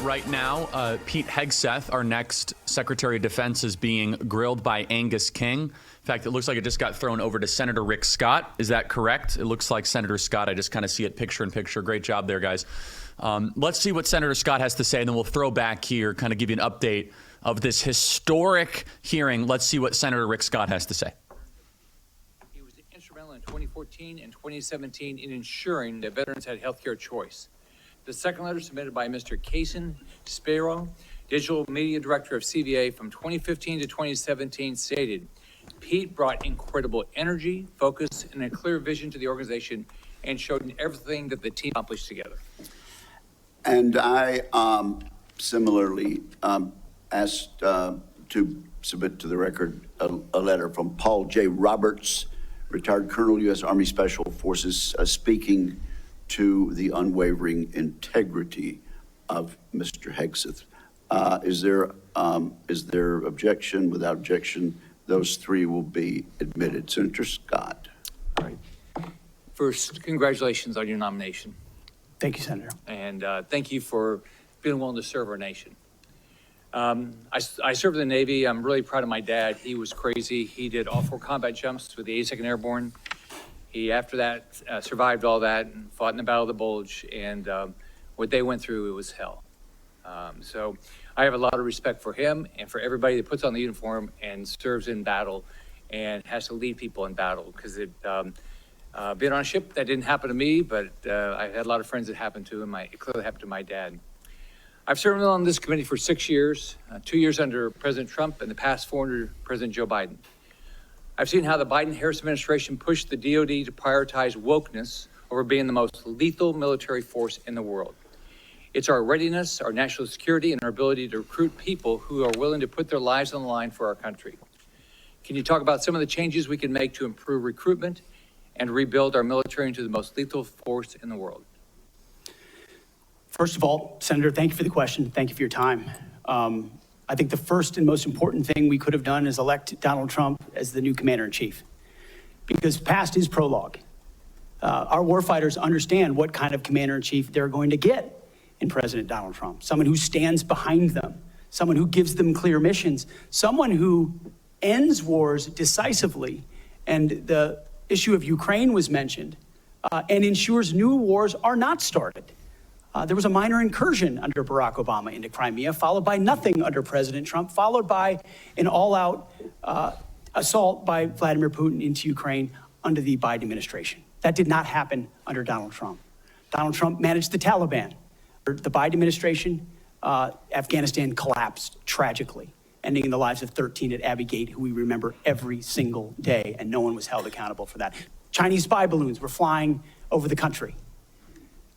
right now, Pete Hegseth, our next Secretary of Defense, is being grilled by Angus King. In fact, it looks like it just got thrown over to Senator Rick Scott. Is that correct? It looks like Senator Scott. I just kind of see it picture in picture. Great job there, guys. Let's see what Senator Scott has to say, and then we'll throw back here, kind of give you an update of this historic hearing. Let's see what Senator Rick Scott has to say. He was instrumental in 2014 and 2017 in ensuring that veterans had health care choice. The second letter submitted by Mr. Kason Spiro, Digital Media Director of CVA from 2015 to 2017 stated, Pete brought incredible energy, focus, and a clear vision to the organization and showed everything that the team accomplished together. And I similarly asked to submit to the record a letter from Paul J. Roberts, retired Colonel, U.S. Army Special Forces, speaking to the unwavering integrity of Mr. Hegseth. Is there objection? Without objection, those three will be admitted. Senator Scott. All right. First, congratulations on your nomination. Thank you, Senator. And thank you for being willing to serve our nation. I served in the Navy. I'm really proud of my dad. He was crazy. He did all 4 combat jumps with the 82nd Airborne. He, after that, survived all that and fought in the Battle of the Bulge. And what they went through, it was hell. So I have a lot of respect for him and for everybody that puts on the uniform and serves in battle and has to lead people in battle. Because being on a ship, that didn't happen to me, but I had a lot of friends that happened to him. It clearly happened to my dad. I've served on this committee for 6 years, 2 years under President Trump and the past 4 under President Joe Biden. I've seen how the Biden-Harris administration pushed the DoD to prioritize wokeness over being the most lethal military force in the world. It's our readiness, our national security, and our ability to recruit people who are willing to put their lives on the line for our country. Can you talk about some of the changes we can make to improve recruitment and rebuild our military into the most lethal force in the world? First of all, Senator, thank you for the question. Thank you for your time. I think the first and most important thing we could have done is elect Donald Trump as the new commander-in-chief, because past is prologue. Our warfighters understand what kind of commander-in-chief they're going to get in President Donald Trump. Someone who stands behind them, someone who gives them clear missions, someone who ends wars decisively. And the issue of Ukraine was mentioned, and ensures new wars are not started. There was a minor incursion under Barack Obama into Crimea, followed by nothing under President Trump, followed by an all-out assault by Vladimir Putin into Ukraine under the Biden administration. That did not happen under Donald Trump. Donald Trump managed the Taliban. Under the Biden administration, Afghanistan collapsed tragically, ending in the lives of 13 at Abbey Gate, who we remember every single day, and no one was held accountable for that. Chinese spy balloons were flying over the country.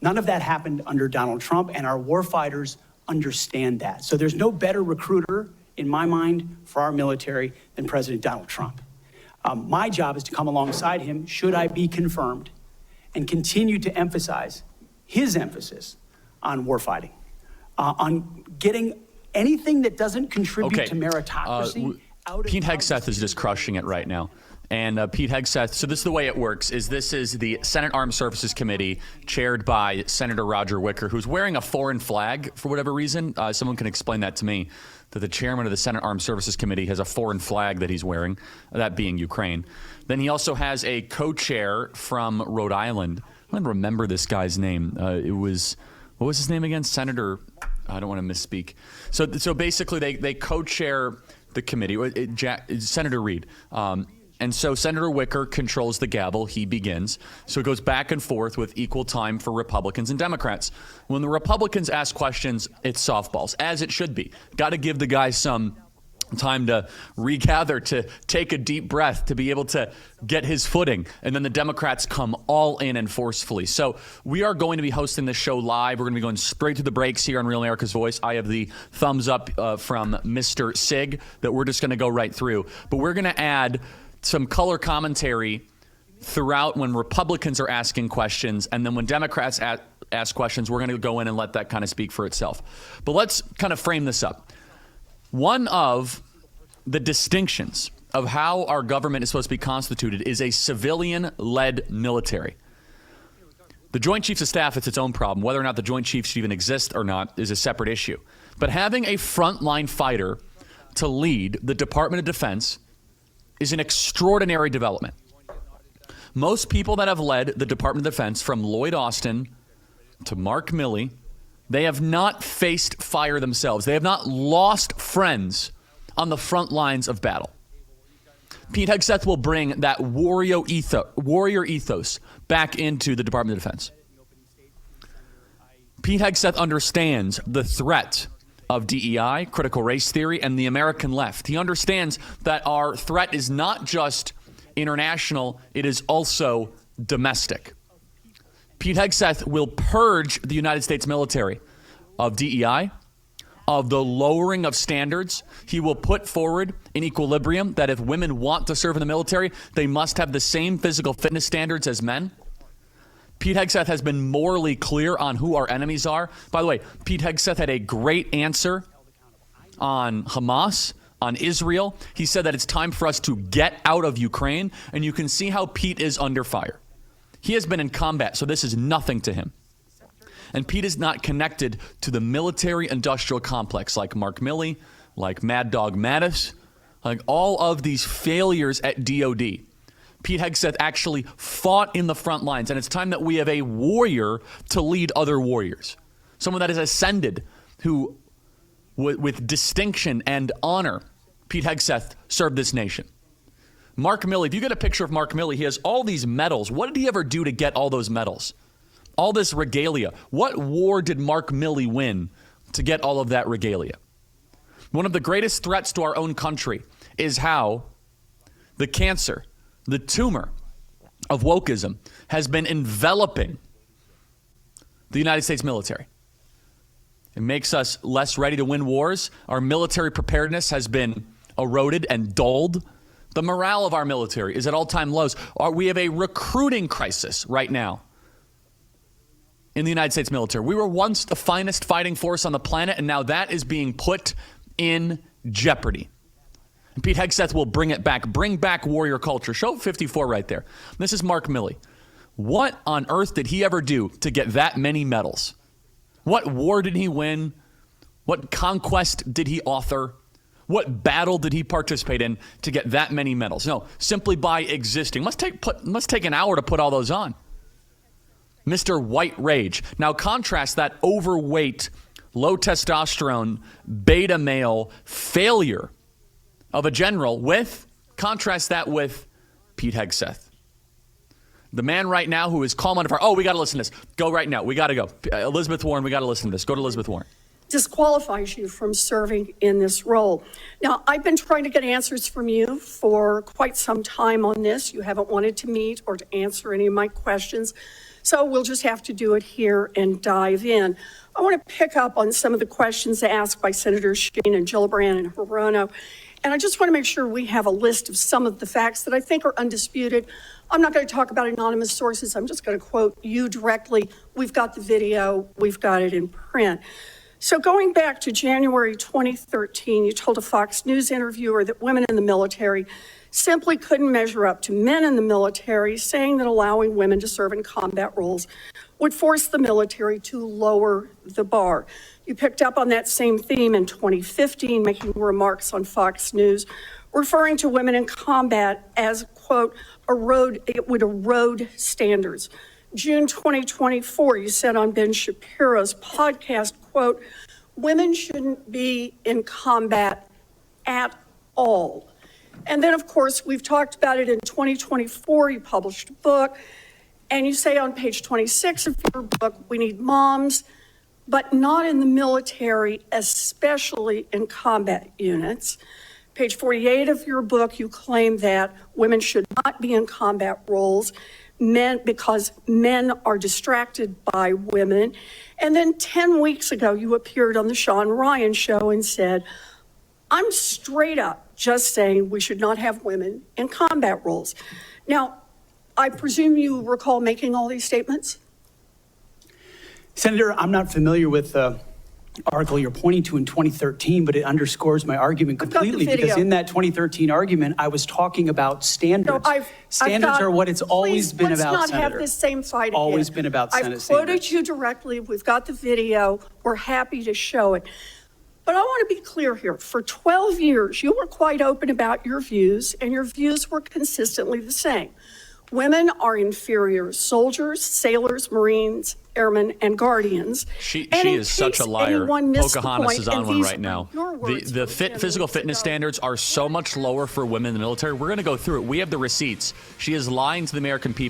None of that happened under Donald Trump, and our warfighters understand that. So there's no better recruiter, in my mind, for our military than President Donald Trump. My job is to come alongside him, should I be confirmed, and continue to emphasize his emphasis on warfighting, on getting anything that doesn't contribute to meritocracy out of Pete Hegseth is just crushing it right now. And Pete Hegseth, so this is the way it works, is this is the Senate Armed Services Committee chaired by Senator Roger Wicker, who's wearing a foreign flag for whatever reason. Someone can explain that to me, that the chairman of the Senate Armed Services Committee has a foreign flag that he's wearing, that being Ukraine. Then he also has a co-chair from Rhode Island. I don't remember this guy's name. What was his name again? Senator, I don't want to misspeak. So basically they co-chair the committee, Senator Reid. And so Senator Wicker controls the gavel. He begins. So it goes back and forth with equal time for Republicans and Democrats. When the Republicans ask questions, it's softballs, as it should be. Got to give the guy some time to regather, to take a deep breath, to be able to get his footing. And then the Democrats come all in and forcefully. So we are going to be hosting this show live. We're going to be going straight to the breaks here on Real America's Voice. I have the thumbs up from Mr. Sig that we're just going to go right through. But we're going to add some color commentary throughout when Republicans are asking questions, and then when Democrats ask questions, we're going to go in and let that kind of speak for itself. But let's kind of frame this up. One of the distinctions of how our government is supposed to be constituted is a civilian-led military. The Joint Chiefs of Staff, it's its own problem. Whether or not the Joint Chiefs should even exist or not is a separate issue. But having a frontline fighter to lead the Department of Defense is an extraordinary development. Most people that have led the Department of Defense, from Lloyd Austin to Mark Milley, they have not faced fire themselves. They have not lost friends on the front lines of battle. Pete Hegseth will bring that warrior ethos back into the Department of Defense. Pete Hegseth understands the threat of DEI, critical race theory, and the American left. He understands that our threat is not just international, it is also domestic. Pete Hegseth will purge the United States military of DEI, of the lowering of standards. He will put forward an equilibrium that if women want to serve in the military, they must have the same physical fitness standards as men. Pete Hegseth has been morally clear on who our enemies are. By the way, Pete Hegseth had a great answer on Hamas, on Israel. He said that it's time for us to get out of Ukraine, and you can see how Pete is under fire. He has been in combat, so this is nothing to him. And Pete is not connected to the military-industrial complex like Mark Milley, like Mad Dog Mattis, like all of these failures at DOD. Pete Hegseth actually fought in the front lines, and it's time that we have a warrior to lead other warriors. Someone that has ascended, who, with distinction and honor, Pete Hegseth served this nation. Mark Milley, if you get a picture of Mark Milley, he has all these medals. What did he ever do to get all those medals? All this regalia. What war did Mark Milley win to get all of that regalia? One of the greatest threats to our own country is how the cancer, the tumor of wokeism has been enveloping the United States military. It makes us less ready to win wars. Our military preparedness has been eroded and dulled. The morale of our military is at all-time lows. We have a recruiting crisis right now in the United States military. We were once the finest fighting force on the planet, and now that is being put in jeopardy. And Pete Hegseth will bring it back, bring back warrior culture. Show 54 right there. This is Mark Milley. What on earth did he ever do to get that many medals? What war did he win? What conquest did he author? What battle did he participate in to get that many medals? No, simply by existing. Must take an hour to put all those on. Mr. White Rage. Now contrast that overweight, low testosterone, beta male failure of a general contrast that with Pete Hegseth. The man right now who is calm under fire. Oh, we got to listen to this. Go right now. We got to go. Elizabeth Warren, we got to listen to this. Go to Elizabeth Warren. Disqualifies you from serving in this role. Now, I've been trying to get answers from you for quite some time on this. You haven't wanted to meet or to answer any of my questions. So we'll just have to do it here and dive in. I want to pick up on some of the questions asked by Senators Sheen and Gillibrand and Hirono. And I just want to make sure we have a list of some of the facts that I think are undisputed. I'm not going to talk about anonymous sources. I'm just going to quote you directly. We've got the video. We've got it in print. So going back to January 2013, you told a Fox News interviewer that women in the military simply couldn't measure up to men in the military, saying that allowing women to serve in combat roles would force the military to lower the bar. You picked up on that same theme in 2015, making remarks on Fox News, referring to women in combat as, quote, it would erode standards. June 2024, you said on Ben Shapiro's podcast, quote, women shouldn't be in combat at all. And then, of course, we've talked about it in 2024. You published a book, and you say on page 26 of your book, we need moms, but not in the military, especially in combat units. Page 48 of your book, you claim that women should not be in combat roles, because men are distracted by women. And then 10 weeks ago, you appeared on the Sean Ryan show and said, I'm straight up just saying we should not have women in combat roles. Now, I presume you recall making all these statements? Senator, I'm not familiar with article you're pointing to in 2013, but it underscores my argument got the completely because video. in that 2013 argument, I was talking about standards. No, Standards are what it's always been about, Let's not Senator. have this same fight again. Always been about Senate I've quoted standards. you directly. We've got the video. We're happy to show it. But I want to be clear here. For 12 years, you were quite open about your views, and your views were consistently the same. Women are inferior soldiers, sailors, Marines, airmen, and guardians. She And in is such a case liar. anyone missed the Pocahontas point, is on and one these right are now. your words The from 10 physical minutes fitness ago. standards are so much lower for women in the military. We're going to go through it. We have the receipts. She is lying to the American people.